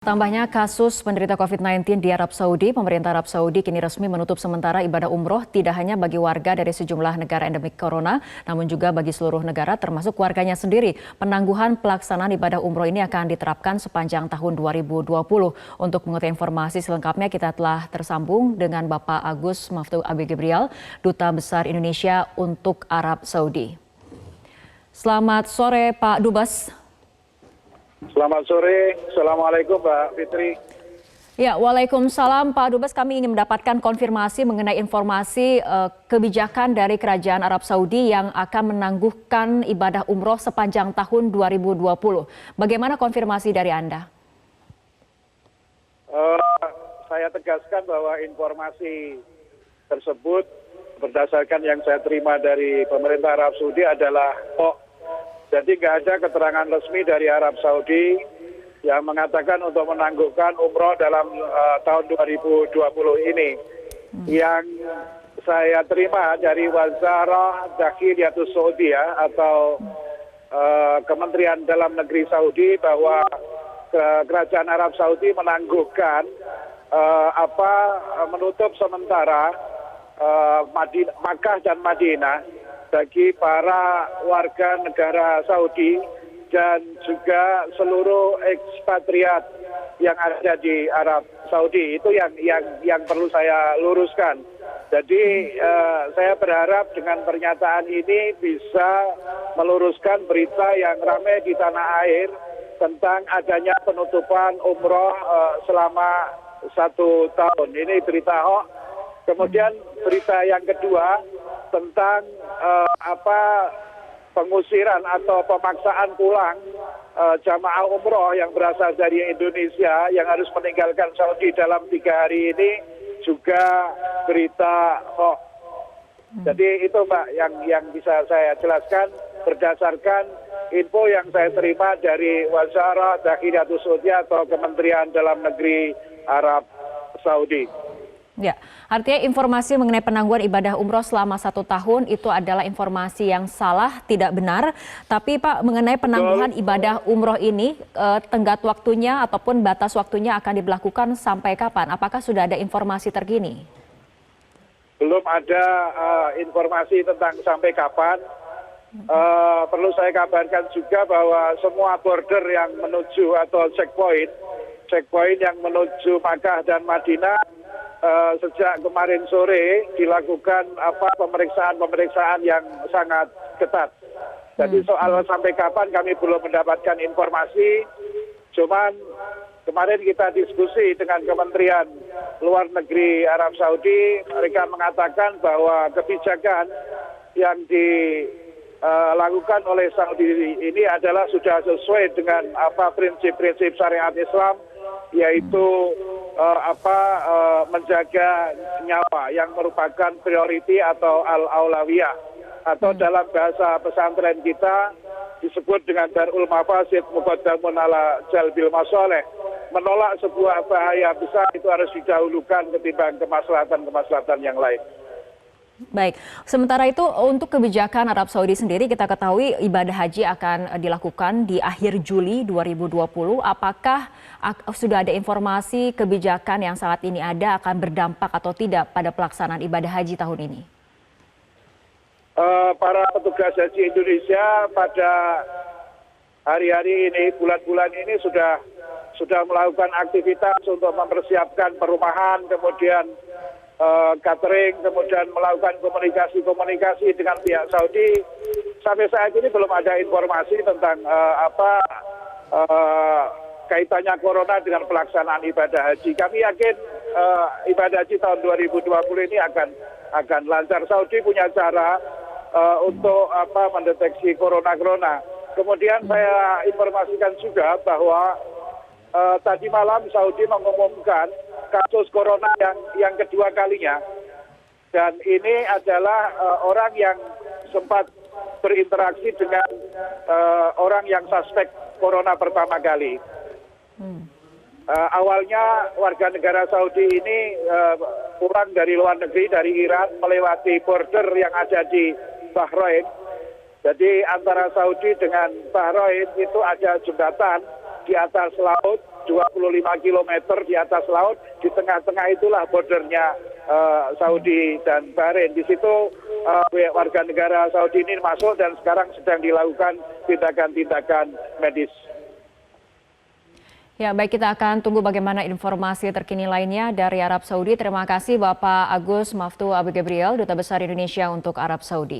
Tambahnya kasus penderita COVID-19 di Arab Saudi, pemerintah Arab Saudi kini resmi menutup sementara ibadah umroh tidak hanya bagi warga dari sejumlah negara endemik corona, namun juga bagi seluruh negara termasuk warganya sendiri. Penangguhan pelaksanaan ibadah umroh ini akan diterapkan sepanjang tahun 2020. Untuk mengetahui informasi selengkapnya kita telah tersambung dengan Bapak Agus Maftu Abi Gabriel, Duta Besar Indonesia untuk Arab Saudi. Selamat sore Pak Dubes. Selamat sore, Assalamualaikum Mbak Fitri. Ya, Waalaikumsalam Pak Dubes, kami ingin mendapatkan konfirmasi mengenai informasi kebijakan dari Kerajaan Arab Saudi yang akan menangguhkan ibadah umroh sepanjang tahun 2020. Bagaimana konfirmasi dari Anda? Saya tegaskan bahwa informasi tersebut berdasarkan yang saya terima dari pemerintah Arab Saudi adalah hoax. Jadi nggak ada keterangan resmi dari Arab Saudi yang mengatakan untuk menangguhkan umroh dalam tahun 2020 ini. Yang saya terima dari Wazarah Dakhiliyatus Saudiyah atau Kementerian Dalam Negeri Saudi bahwa Kerajaan Arab Saudi menangguhkan menutup sementara Makkah dan Madinah bagi para warga negara Saudi dan juga seluruh ekspatriat yang ada di Arab Saudi. Itu yang perlu saya luruskan. Jadi saya berharap dengan pernyataan ini bisa meluruskan berita yang ramai di tanah air tentang adanya penutupan umroh selama 1 tahun. Ini berita hoax. Kemudian berita yang kedua tentang pengusiran atau pemaksaan pulang jamaah umroh yang berasal dari Indonesia yang harus meninggalkan Saudi dalam 3 hari ini juga berita hoax. Jadi itu Mbak yang bisa saya jelaskan berdasarkan info yang saya terima dari Wazarah Dakhiliyatus Saudiyah atau Kementerian Dalam Negeri Arab Saudi. Ya, artinya informasi mengenai penangguhan ibadah umroh selama 1 tahun itu adalah informasi yang salah, tidak benar. Tapi Pak, mengenai penangguhan ibadah umroh ini, tenggat waktunya ataupun batas waktunya akan diberlakukan sampai kapan? Apakah sudah ada informasi terkini? Belum ada informasi tentang sampai kapan. Perlu saya kabarkan juga bahwa semua border yang menuju atau checkpoint yang menuju Makkah dan Madinah sejak kemarin sore dilakukan pemeriksaan yang sangat ketat. Jadi soal sampai kapan kami belum mendapatkan informasi. Cuman kemarin kita diskusi dengan Kementerian Luar Negeri Arab Saudi, mereka mengatakan bahwa kebijakan yang dilakukan oleh Saudi ini adalah sudah sesuai dengan prinsip-prinsip syariat Islam, yaitu menjaga nyawa yang merupakan priority atau al-aulawiyah atau dalam bahasa pesantren kita disebut dengan darul mafasid muqaddamun ala jalbil masalih. Menolak sebuah bahaya besar itu harus didahulukan ketimbang kemaslahatan yang lain. Baik, sementara itu untuk kebijakan Arab Saudi sendiri kita ketahui ibadah haji akan dilakukan di akhir Juli 2020. Apakah sudah ada informasi kebijakan yang saat ini ada akan berdampak atau tidak pada pelaksanaan ibadah haji tahun ini? Para petugas haji Indonesia pada hari-hari ini, bulan-bulan ini sudah melakukan aktivitas untuk mempersiapkan perumahan, kemudian catering, kemudian melakukan komunikasi dengan pihak Saudi. Sampai saat ini belum ada informasi tentang kaitannya corona dengan pelaksanaan ibadah haji. Kami yakin ibadah haji tahun 2020 ini akan lancar. Saudi punya cara untuk mendeteksi corona. Kemudian saya informasikan juga bahwa tadi malam Saudi mengumumkan kasus corona yang kedua kalinya, dan ini adalah orang yang sempat berinteraksi dengan orang yang suspek corona pertama kali. Awalnya warga negara Saudi ini pulang dari luar negeri, dari Iran, melewati border yang ada di Bahrain. Jadi antara Saudi dengan Bahrain itu ada jembatan di atas laut 25 km di atas laut, di tengah-tengah itulah bordernya Saudi dan Bahrain. Di situ warga negara Saudi ini masuk dan sekarang sedang dilakukan tindakan-tindakan medis. Ya, baik, kita akan tunggu bagaimana informasi terkini lainnya dari Arab Saudi. Terima kasih Bapak Agus Maftu Abu Gabriel, Duta Besar Indonesia untuk Arab Saudi.